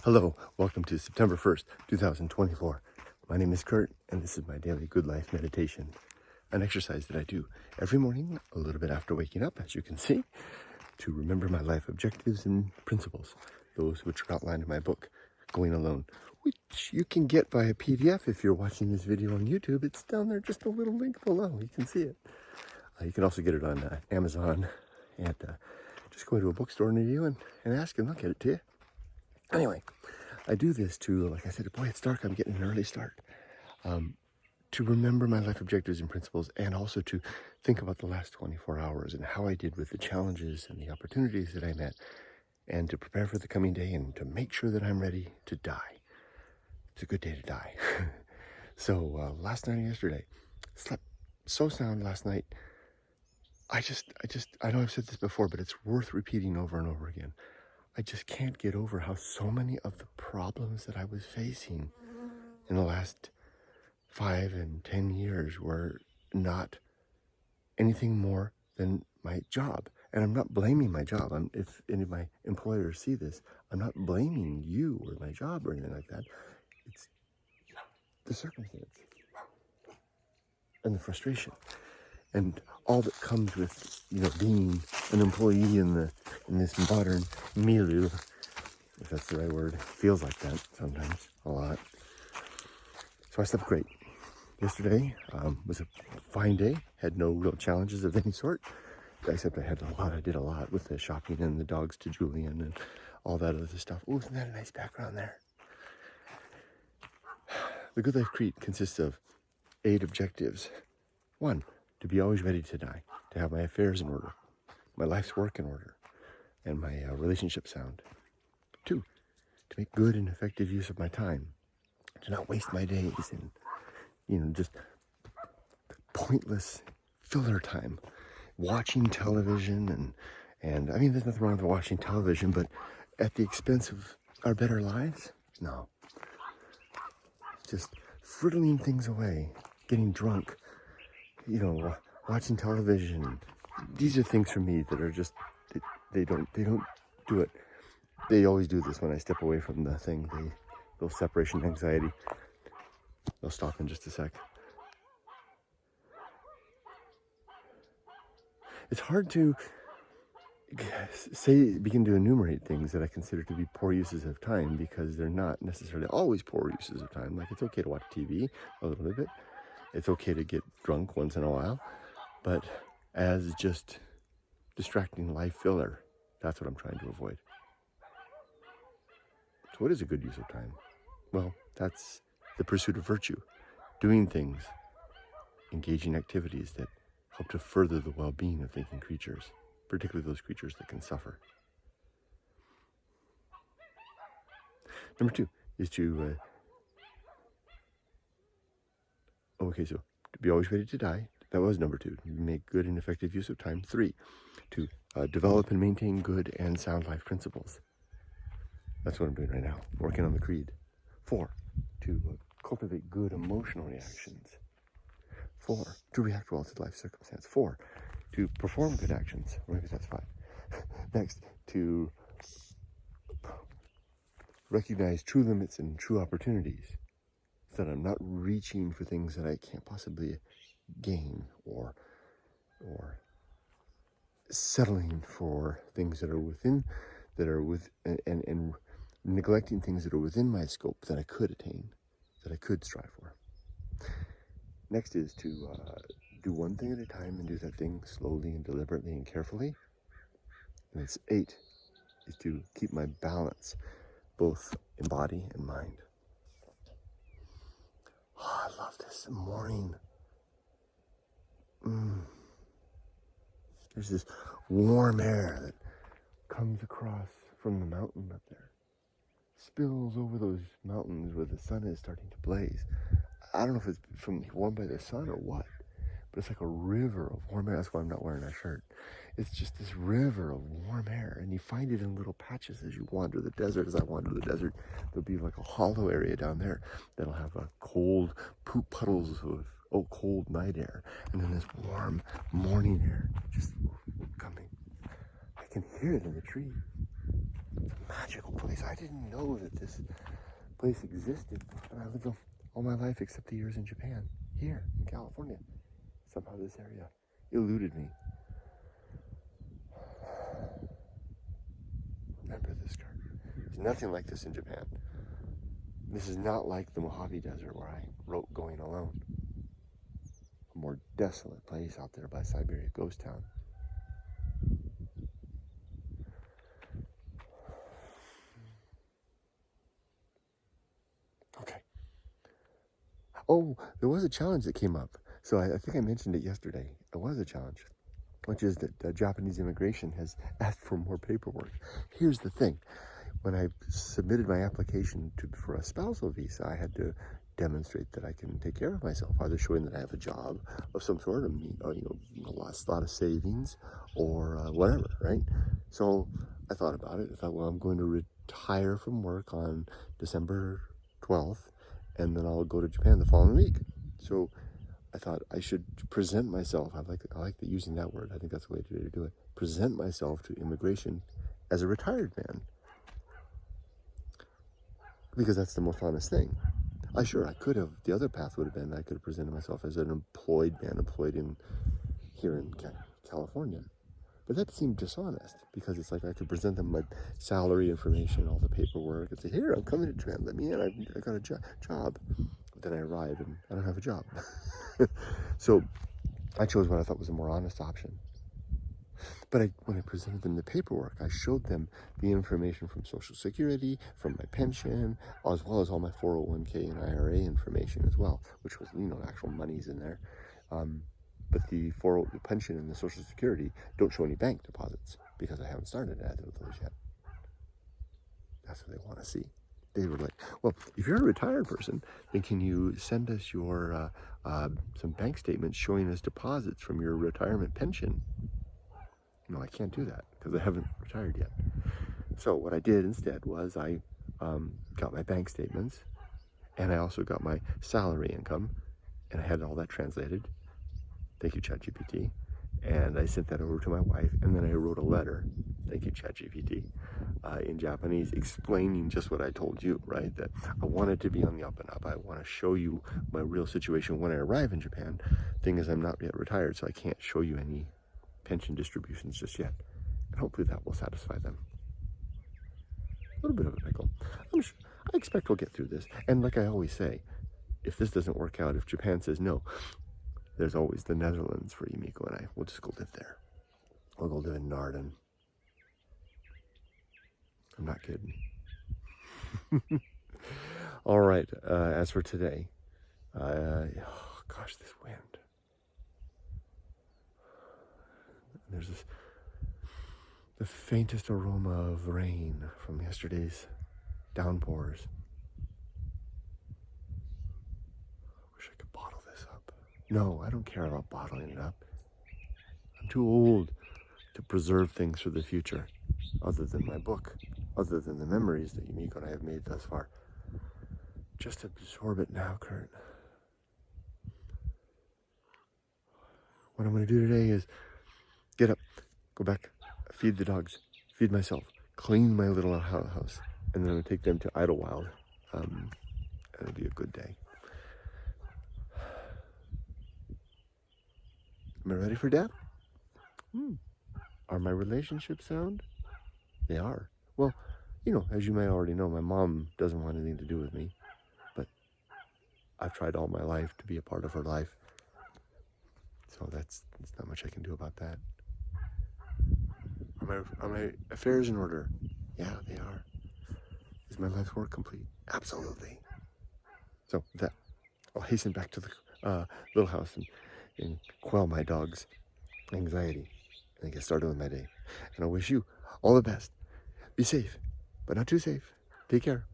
Hello, welcome to September 1st, 2024. My name is Kurt, and this is my daily good life meditation, an exercise that I do every morning, a little bit after waking up, as you can see, to remember my life objectives and principles, those which are outlined in my book, Going Alone, which you can get by a PDF if you're watching this video on YouTube. It's down there, just a little link below. You can see it. You can also get it on Amazon, and just go to a bookstore near you and ask and they'll get it to you. Anyway, I do this to, like I said, boy, it's dark, I'm getting an early start, to remember my life objectives and principles, and also to think about the last 24 hours and how I did with the challenges and the opportunities that I met, and to prepare for the coming day and to make sure that I'm ready to die. It's a good day to die. So last night and yesterday, slept so sound last night. I know I've said this before, but it's worth repeating over and over again. I just can't get over how so many of the problems that I was facing in the last 5 and 10 years were not anything more than my job. And I'm not blaming my job. If any of my employers see this, I'm not blaming you or my job or anything like that. It's the circumstance and the frustration and all that comes with, being an employee in this modern milieu, if that's the right word. It feels like that sometimes, a lot. So I slept great. Yesterday was a fine day. Had no real challenges of any sort, except I did a lot with the shopping and the dogs to Julian and all that other stuff. Oh, isn't that a nice background there? The Good Life Creed consists of 8 objectives. 1, to be always ready to die, to have my affairs in order, my life's work in order, and my relationship sound. 2, to make good and effective use of my time, to not waste my days in, just pointless filler time, watching television and I mean, there's nothing wrong with watching television, but at the expense of our better lives? No. Just frittling things away, getting drunk, watching television. These are things for me that are just, they don't do it. They always do this when I step away from the thing. They'll separation anxiety. They'll stop in just a sec. It's hard to begin to enumerate things that I consider to be poor uses of time, because they're not necessarily always poor uses of time. Like, it's okay to watch TV a little bit. It's okay to get drunk once in a while, but as just distracting life filler, that's what I'm trying to avoid. So what is a good use of time? Well, that's the pursuit of virtue, doing things, engaging activities that help to further the well-being of thinking creatures, particularly those creatures that can suffer. Number 2 is to to be always ready to die. That was number 2. Make good and effective use of time. 3, to develop and maintain good and sound life principles. That's what I'm doing right now, working on the creed. 4, to cultivate good emotional reactions. 4, to react well to life circumstance. 4, to perform good actions. Or maybe that's 5. Next, to recognize true limits and true opportunities, so that I'm not reaching for things that I can't possibly gain, or settling for things that are and neglecting things that are within my scope that I could attain, that I could strive for. Next is to do one thing at a time and do that thing slowly and deliberately and carefully. And it's 8 is to keep my balance, both in body and mind. Oh, I love this morning. There's this warm air that comes across from the mountain up there, spills over those mountains where the sun is starting to blaze. I don't know if it's warmed by the sun or what, but it's like a river of warm air. That's why I'm not wearing a shirt. It's just this river of warm air, and you find it in little patches as you wander the desert. As I wander the desert, there'll be like a hollow area down there that'll have a cold poop puddles of cold night air, and then this warm morning air just coming. I can hear it in the trees. It's magical place. I didn't know that this place existed. And I lived all my life except the years in Japan, here in California. Somehow this area eluded me. Remember this, Kurt. There's nothing like this in Japan. This is not like the Mojave Desert where I wrote Going Alone. A more desolate place out there by Siberia, ghost town. Okay. Oh, there was a challenge that came up. So I think I mentioned it yesterday. It was a challenge, which is that Japanese immigration has asked for more paperwork. Here's the thing. When I submitted my application for a spousal visa, I had to demonstrate that I can take care of myself, either showing that I have a job of some sort, or a lot of savings, or whatever, right? So I thought about it. I thought, well, I'm going to retire from work on December 12th, and then I'll go to Japan the following week. So I thought I should present myself. I like using that word. I think that's the way to do it. Present myself to immigration as a retired man, because that's the most honest thing. I could have. The other path would have been I could have presented myself as an employed man, here in California. But that seemed dishonest, because it's like I could present them my salary information, all the paperwork, and say, here, I'm coming to Japan, let me in, I got a job. But then I arrive and I don't have a job. So I chose what I thought was a more honest option. But when I presented them the paperwork, I showed them the information from Social Security, from my pension, as well as all my 401k and IRA information as well, which was, actual money's in there. But the pension and the Social Security don't show any bank deposits, because I haven't started either of those yet. That's what they want to see. They were like, well, if you're a retired person, then can you send us your some bank statements showing us deposits from your retirement pension? No, I can't do that because I haven't retired yet. So what I did instead was I got my bank statements, and I also got my salary income, and I had all that translated. Thank you, ChatGPT. And I sent that over to my wife, and then I wrote a letter, thank you, ChatGPT, in Japanese, explaining just what I told you, right? That I wanted to be on the up and up. I want to show you my real situation when I arrive in Japan. Thing is, I'm not yet retired, so I can't show you any pension distributions just yet. And hopefully that will satisfy them. A little bit of a pickle. I expect we'll get through this. And like I always say, if this doesn't work out, if Japan says no, there's always the Netherlands for Yumiko and I. We'll just go live there. We'll go live in Naarden. I'm not kidding. All right. As for today, gosh, this wind. There's the faintest aroma of rain from yesterday's downpours. Wish I could bottle this up. No, I don't care about bottling it up. I'm too old to preserve things for the future, other than my book, other than the memories that Yumiko and I have made thus far. Just absorb it now, Kurt. What I'm going to do today is get up, go back, feed the dogs, feed myself, clean my little house, and then I'm going to take them to Idlewild. And it'll be a good day. Am I ready for Dad? Are my relationships sound? They are. Well, as you may already know, my mom doesn't want anything to do with me, but I've tried all my life to be a part of her life. So there's not much I can do about that. Are my affairs in order? Yeah, they are. Is my life's work complete? Absolutely. So with that, I'll hasten back to the little house and quell my dog's anxiety and get started with my day. And I wish you all the best. Be safe, but not too safe. Take care.